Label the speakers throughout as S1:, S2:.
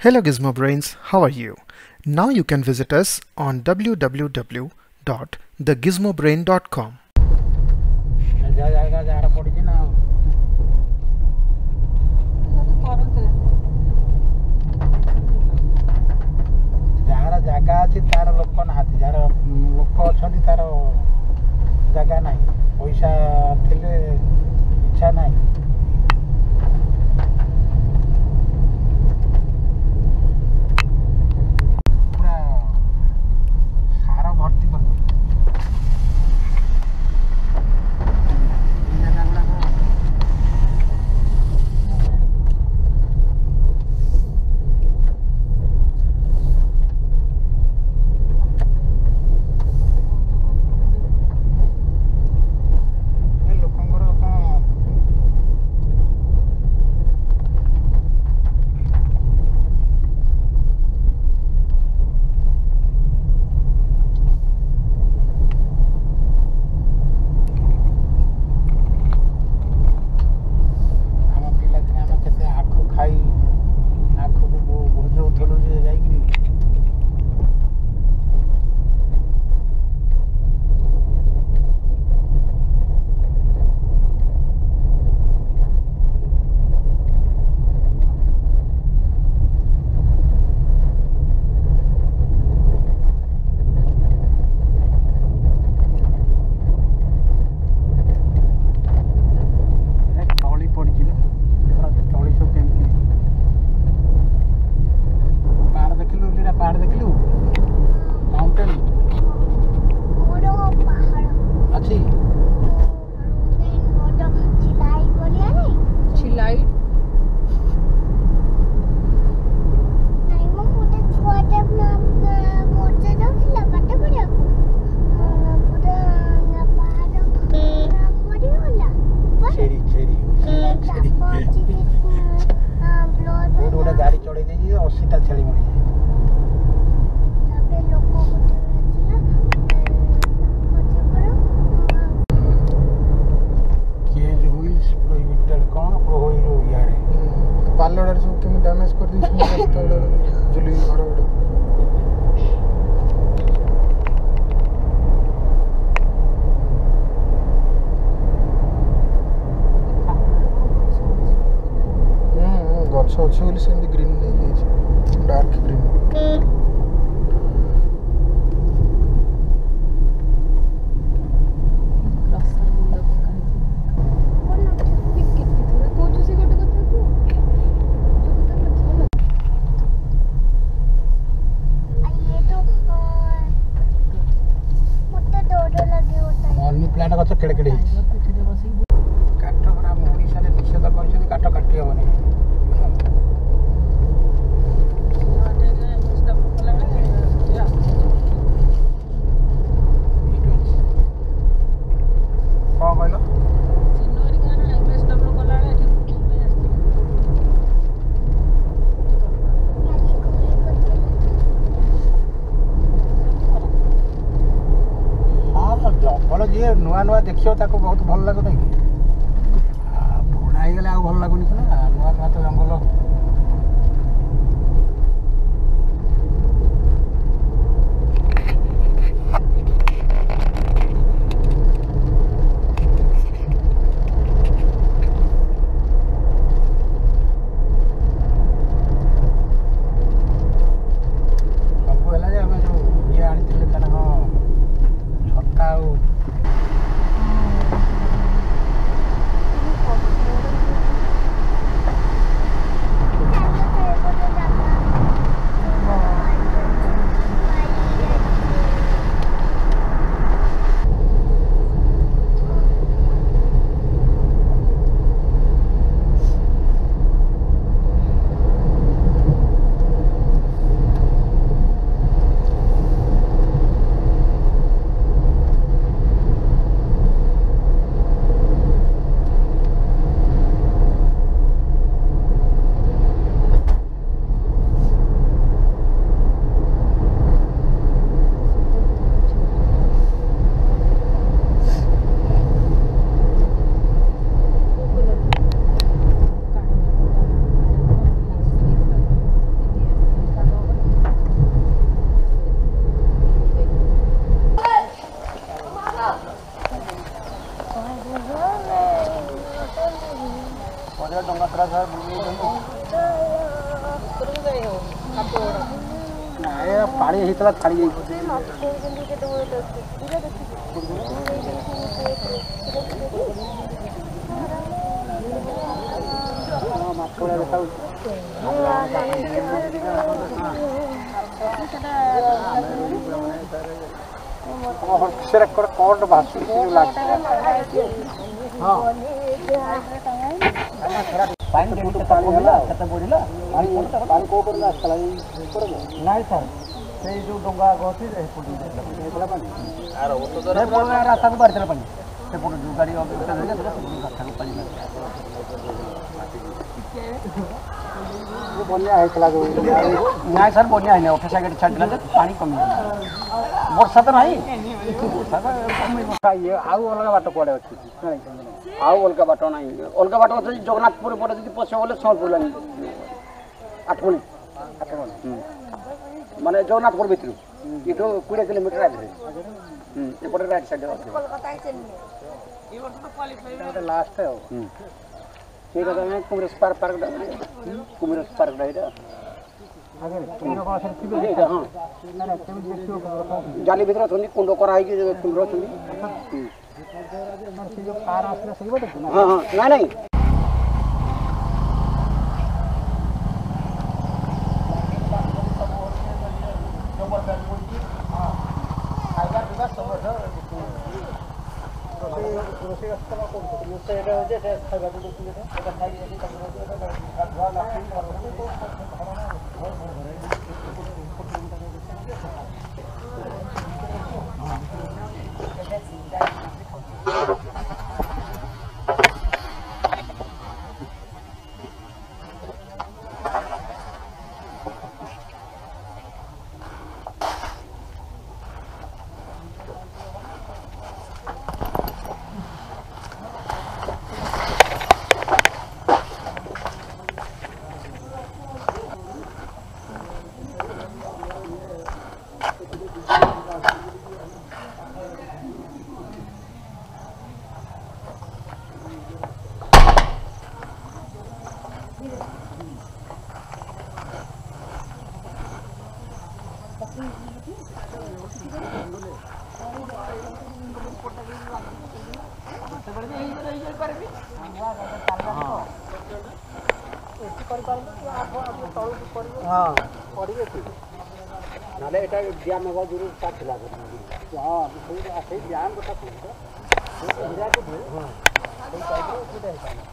S1: Hello gizmobrains, how are you? Now you can visit us on www.thegizmobrain.com.
S2: ଜାଗା ଅଛି ତାର ଲୋକ ନାହାନ୍ତି, ଯାହାର ଲୋକ ଅଛନ୍ତି ତାର ଜାଗା ନାହିଁ, ପଇସା ଥିଲେ ଇଚ୍ଛା ନାହିଁ। ପୁରା ସାର ଭର୍ତ୍ତି କରିଦେବୁ। गाड़ी चढ़े 80टा छेली मरी
S1: पार्लर सब केमी डैमेज कर दी जुली घड़ गछ अच्छे बोली से ग्रीन नहीं डार्क ग्रीन
S2: प्लांट गच केड़े केड़े काठ गुड़ा ओडिशा रे निषेध कर काठ काटी हेनी कौन कहल जंगल जी नुआ नुआ देखियो ताको बहुत भल लगो नहीं कि बुढ़ा हो गले भल लगुनि ना नुआ नुआ तो जंगल सब है जे आम जो ये आनी छता ପାଣି ହେଇଥିଲା ଛାଡ଼ି ଯାଇଛି ମାଛ ଭଳିଆ ଦେଖାଯାଉଛି ସେଟା କଣ ଭାସୁଛି ହଁ ପାଣି କେତେ ବଢ଼ିଲା ପାଣି କେଉଁ ପର୍ଯ୍ୟନ୍ତ ଆସିଥିଲା ନାଇଁ ସାର୍ ସେଇ ଯେଉଁ ଡଙ୍ଗା ଅଛି ରାସ୍ତାକୁ ବାହାରିଥିଲା ପାଣି ସେପଟେ ଯେଉଁ ଗାଡ଼ି ରାସ୍ତାକୁ ପାଣି ବନ୍ୟା ହେଇଥିଲା ଯେଉଁ ନାଇଁ ସାର୍ ବନ୍ୟା ହେଇନି ଅଠେଇଶା ଗାଡ଼ି ଛାଡ଼ିଥିଲା ଯେ ପାଣି କମିଗଲା ବର୍ଷା ତ ନାହିଁ ଆଉ ଅଲଗା ବାଟ କୁଆଡ଼େ ଅଛି ଆଉ ଅଲଗା ବାଟ ନାହିଁ ଅଲଗା ବାଟ ଅଛି ଜଗନ୍ନାଥପୁର ପଟେ ଯଦି ପଶିବ ବୋଲେ ସମ୍ବଲପୁର ଲାଇନ୍ ଆଠମଣି ମାନେ ଜଗନ୍ନାଥପୁର ଭିତରୁ ଏଠୁ 20 କିଲୋମିଟର ଆଗରେ ଏପଟେ ରାଇଟ୍ ସାଇଡ଼୍ ଅଛି ଲାଷ୍ଟ ଆଉ ଠିକ୍ ଅଛି ଆମେ କୁମ୍ଭୀର ପାର୍କଟା କୁମ୍ଭୀର ପାର୍କଟା ଏଇଟା ହଁ ଜାଲି ଭିତରେ ଅଛନ୍ତି କୁଣ୍ଡ କରାହେଇକି କୁମ୍ଭୀର ଅଛନ୍ତି ହଁ ହଁ ନାଇଁ ନାଇଁ नाले एटा ड्याम होगा जरूर साथ खिला दो हां सही ड्याम बता तो हिरा के हां सही टाइप में सीधा है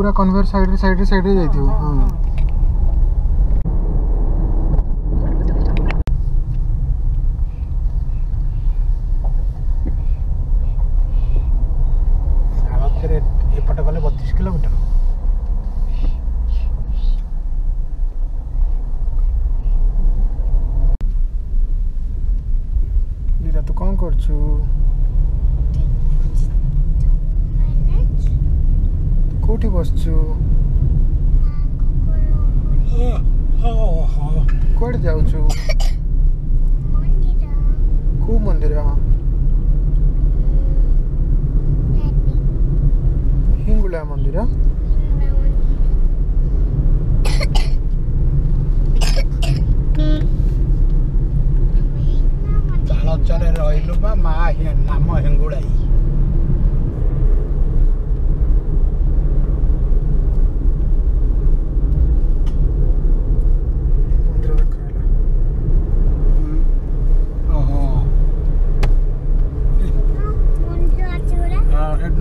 S1: पूरा कन्वेयर साइड रे जाइथियो हां
S2: सालतरे एपटे गले 32 किलोमीटर
S1: लीला तू कौन करछु कोठी बसछु कोड जाउछु को मंदिर हिंगुला मंदिर
S2: तालचरे रहिलु बा मा नाम हेंगुड़ाई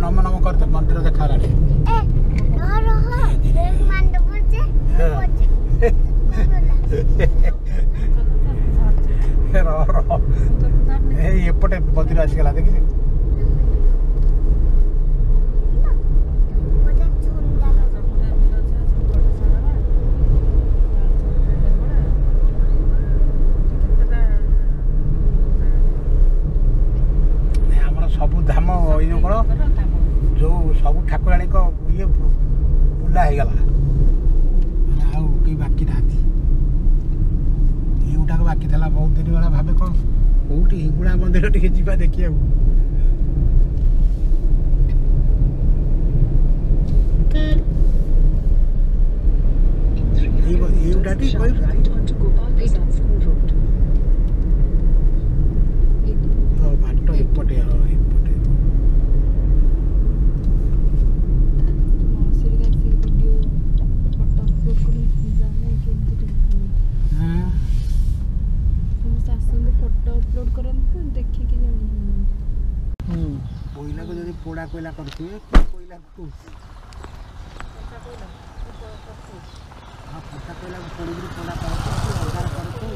S2: नम नम करते मंदिर देखा रे एपटे मंदिर आसीगला देखी आमर सबू धाम ये कौन जो सब ठाकुराणी को ये बुला हो गला बाकी ना ये बाकी था बहुत दिन वाला भावे कौन कौटी हिंगुड़ा मंदिर टे जा देखिए बाट एपटे कोयला को जब पोड़ा कोयला करते कोयला को हाँ पचा कोयला को पोड़ी पोड़ा करते अंगार करते